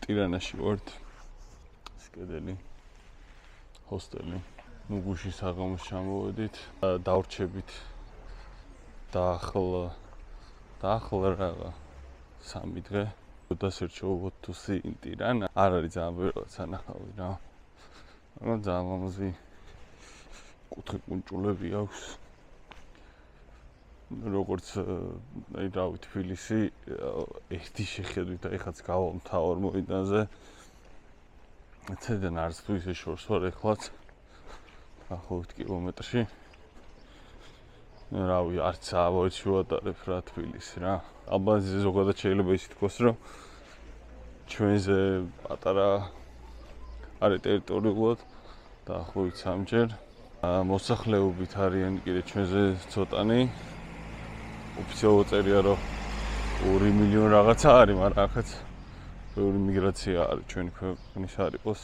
ტირანაში ვართ. სკედელი, ჰოსტელი. ნუ გუშინ საღამოს ჩამოვედით, დავრჩებით დაახლა რაღა 3 დღე. დასერჩევოთ თუ სინ ტირანა. არ არის ძალიან ბევრი სანახავი რა. მაგრამ ძალიან ლამაზი კუთხე კუნჭულები აქვს. როგორც აი რავი თბილისი ერთი შეხედვით აი ხაც გავამთავარ მოედანზე ცედან არც თუ ისე შორს ვარ ეხლაც ახლობით კილომეტრში რავი არც ავოჩი ვატარებ რა თბილისი რა ალბანზე ზოგადად შეიძლება ისე თქვას რომ ჩვენზე პატარა არის ტერიტორიულად დაახლოებით 3-ჯერ მოსახლეობით არიან კიდე ჩვენზე ცოტანი ოფიციალურად წერია რომ 2 მილიონი რაღაცა არის, მაგრამ ახაც ბევრი მიგრაცია არის ჩვენი ქვეყნის არ იყოს.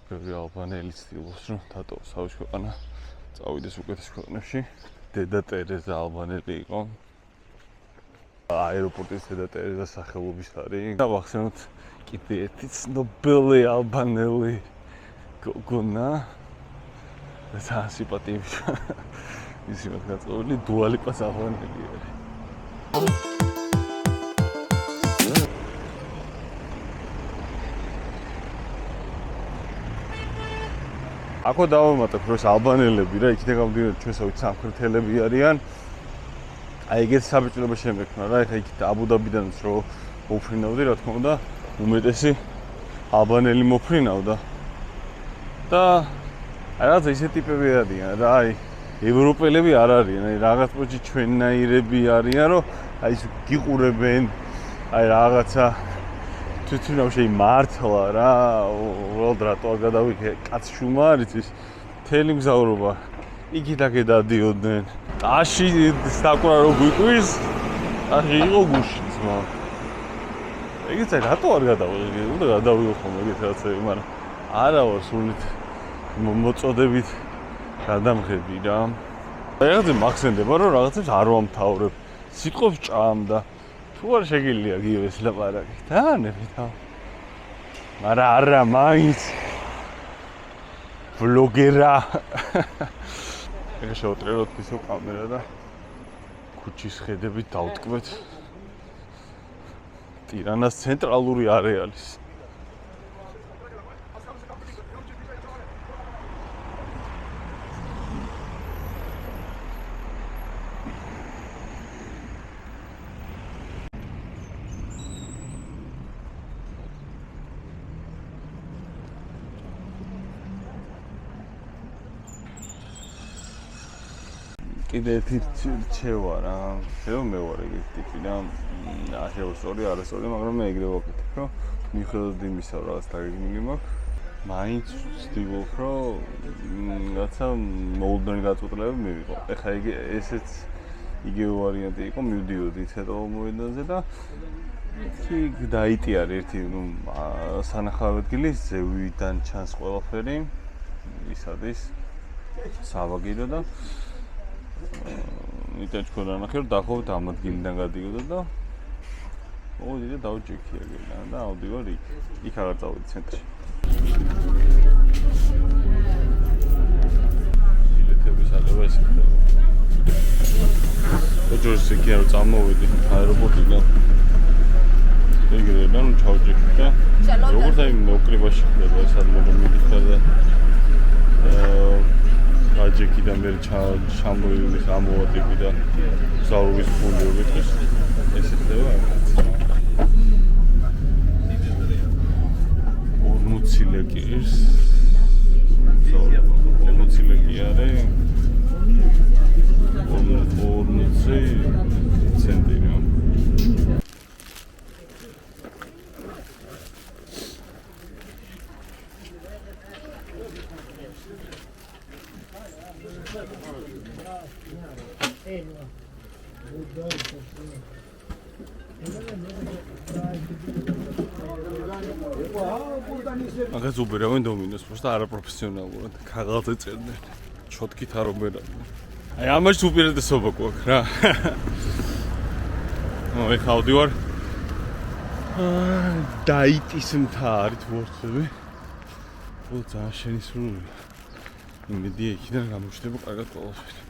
ბევრი ალბანელი ცდილობს რომ დატოვოს თავის ქვეყანა, წავიდეს უკეთეს ქვეყნებში. დედა ტერეზა ალბანელი იყო. აეროპორტის დედა ტერეზა სახელობის არის. დავახსენოთ კიდე ერთი ცნობილი ალბანელი გოგონა. ძალიან სიმპათიები. ისი მაგაცოლი დუალიპას ალბანელი არის. აქო დავამატებ რომ ალბანელები რა იქიდან გამომდინარე ჩვენსავით სამხრეთელები არიან. აი ეგეთ საბჭოება შემექნა რა ეხა იქით აბუდაბიდანაც რომ მოფრინავდი რა თქმა უნდა უმეტესი ალბანელი მოფრინავდა. და აი რაღაც ისე ტიპები არიან რა აი ევროპელები არ არიან, აი რაღაც პოჭი ჩვენნაირები არიან, რომ აი ის გიყურებენ, აი რაღაცა თვითონ შეიძლება მართლა რა, უბრალოდ რატო არ გადავიქე კაცშულმა არის ის მთელი მგზავრობა. იქით-აქეთ დადიოდნენ. აში საკურა რო გვიკვირს, აში იყო გუში ძმა. ეგეც აი რატო არ გადავიღე? უნდა გადავიღო ხოლმე ეგეთ რაღაცები, მაგრამ არა ვარ სულით მოწოდებით გადამღები რა. რაღაცა მახსენდება რომ რაღაცებს არ ვამთავრებ. სიტყვებს ჭამდა. თუ არ შეგიძლია გიოს ლაპარაკი. დაანებით. მაგრამ არა მაინც ვლოგერა. ეგ შევტრევოთ ისო კამერა და ქუჩის ხედებით დავტკბეთ ტირანას ცენტრალური არეალის. კიდე ერთი რჩევა რა, შეიძლება მე ვარ ეგეთი ტიპი და შეიძლება სწორი არასწორი, მაგრამ მე ეგრე ვაკეთებ, რომ მიუხედავად იმისა, რომ რაღაც დაგეგმილი მაქვს, მაინც ვცდილობ, რომ რაღაცა მოულოდნელი გაწყვეტილება მივიღო. ეხლა ესეც იგივე ვარიანტი იყო, მივდიოდი ცეტო მოედანზე და იქ დაიტიარი ერთი სანახავი ადგილი, ზევიდან ჩანს ყველაფერი, ის არის სავაგირო და იტა თქვენ რა ნახე რომ დაახლოებით ამ ადგილიდან გადიოდა და მოვიდი და დავჭიქი ეგენა და ავდივარ იქ აღარ წავედი ცენტრში. ბილეთების აღება ისე ხდება. ოჯოშს იქ არ წამოვედი აეროპორტიდან. ეგრე და ნუ ჩავჭიქი და როგორც აი მოკრიბაში ხდება ეს ადმობი მიდიხარ და აჯექიდან მე ჩამოვიდი ამოვატები და ზაურობის ფული ვიყვის ესე ხდება 40 ლეკი ის 40 ლეკი არის 40 ცენტი მაგას უბერავენ დომინოს, просто არაპროფესიონალურად ქაღალდზე წერდნენ. ჩოტკით არ უბერავენ. აი ამაში უპირატესობა გვაქვს რა. ეხლა ავდივარ დაიტის მთა არის ვორცები. ხო ძალიან შენიშნულია. იმედია იქიდან გამოჩნდება კარგად ყველაფერი.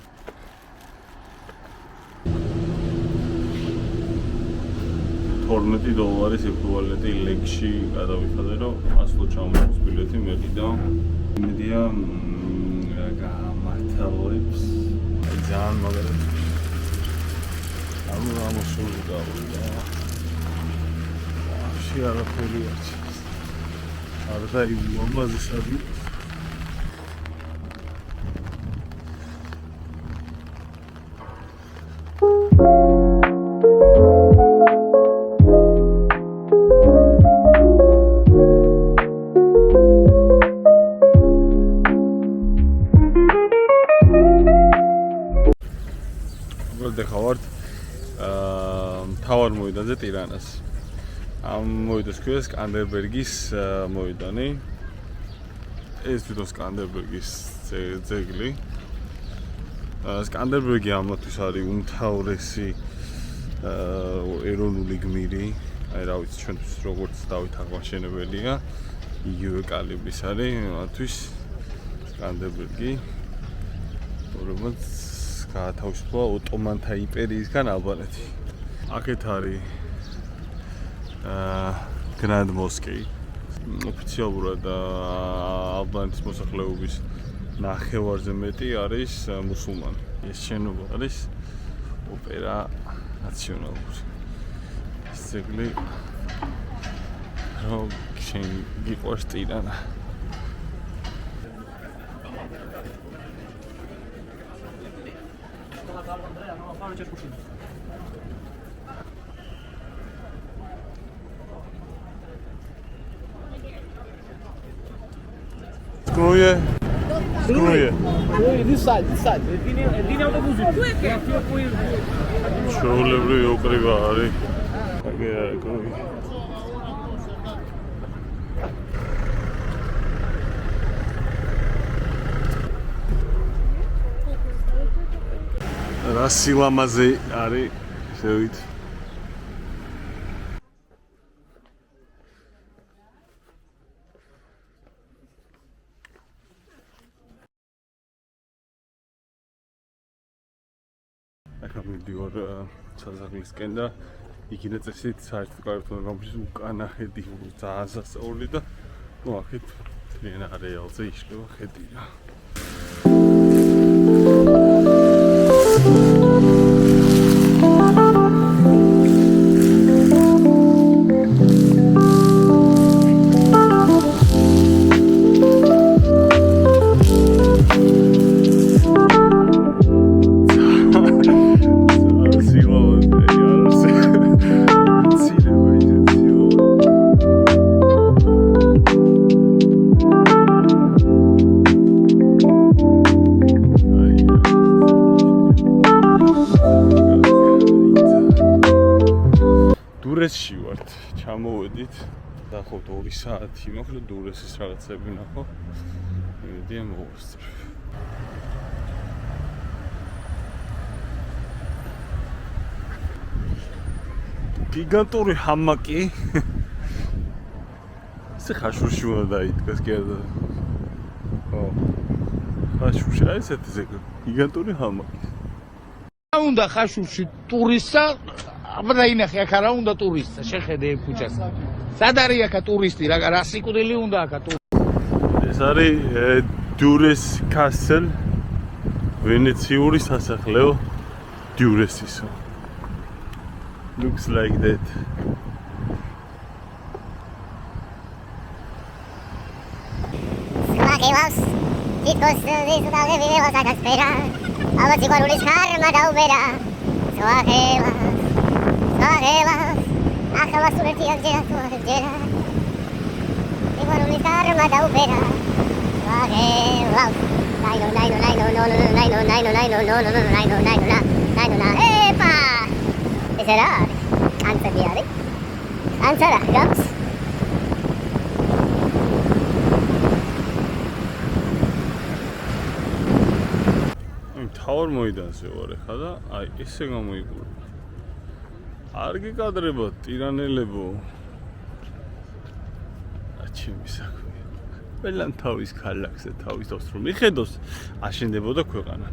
$12 ეკვივალენტი ლეგში გადავიხადე, რომ 100 ჩამოყოს ბილეთი მეტი და იმედია გამართლებს. ძალიან მაგარად. ამოსული გავიდა. არაფერი არჩევს. არ დაიბუა მაზისადი. ვარ მთავარ მოედანზე ტირანას. ამ მოედანს ქვია სკანდერბერგის მოედანი. ეს თვითონ სკანდერბერგის ძეგლი. სკანდერბერგი ამათვის არის უმთავრესი ეროვნული გმირი. აი რა ვიცი ჩვენთვის როგორც დავით აღმაშენებელია. იგივე კალიბრის არის ამათვის სკანდერბერგი. რომელიც გაათავისუფლა ოტომანთა იმპერიისგან ალბანეთი. აქეთ არის Grand Mosque. ოფიციალურად ალბანეთის მოსახლეობის ნახევარზე მეტი არის მუსულმანი. ეს შენობა არის ოპერა ნაციონალური. ეს ძეგლი რომ შენ გიყვარს ტირანა. Скруе. This side. Ჩაოლებრივი ოკრიბა არის. აგე კრუე. რა სილამაზე არის შევით. ახლა მივდივარ საზაღლისკენ და იქიდან წესით საერთოდ კარგად გამიშ უკანა ხედი ძალიან სასწაული და ნუ აქეთ ძალიან არეალზე იშლება ხედი რა. დურესში ვართ, ჩამოვედით, დაახლოებით 2 საათი მოხდა დურესის რაღაცები ნახო. იმედია მოვასწრებ. გიგანტური ჰამაკი. ეს ხაშურში უნდა დაიდგას კი არა. ხო. ხაშურში არის ესეთი ზეგლი. გიგანტური ჰამაკი. უნდა ხაშურში ტურისტსა აბა ინახე აქ არა უნდა ტურისტსა შეხედე ქუჩას. სად არის აქ ტურისტი რა სიკვდილი უნდა აქ ეს არის დურეს კასტელ ვენეციური სასახლეო დურესისო. Looks like that. Słuchaj, თითქოს ის დაგევინება საკასპერა აბა სიყვარულის ხარმა დაუბერა Słuchaj, ახლა სულეთი აღჯერა სულეთჯერა სიყვარულის ხარმა დაუბერა ეპა ეს რა კანცები არის კანცარა გავს თავარ მოედანზე ვარ ახლა და აი ესე გამოიგული. არ გიკადრებათ ტირანელებო. ჩემი საქმე. ყველამ თავის ქალაქზე თავის დოს რომ მიხედოს, აშენდებოდა ქვეყანა.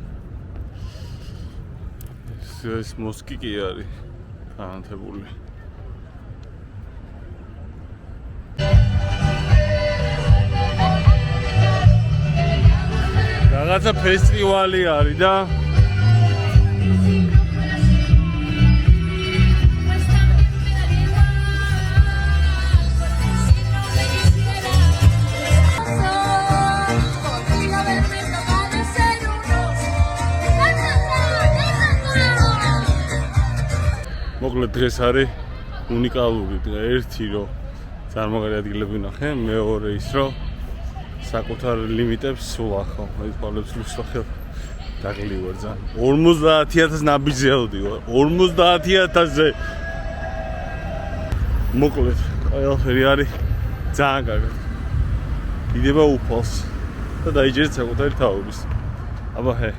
ეს მოსკი კი არის განათებული. რაღაცა ფესტივალი არის და მოკლედ დღეს არის უნიკალური დღე. ერთი რომ წარმოგარი ადგილები ვნახე, მეორე ის რომ საკუთარ ლიმიტებს სულ ახავ. აი თვალებს ლუსახებ დაღლივარ ძალიან. 50000 ნაბიჯზე ავდივარ. 50000-ზე. მოკლედ ყველაფერი არის ძალიან კარგი. იდება უფალს და დაიჯერეთ საკუთარი თაობის. აბა ჰე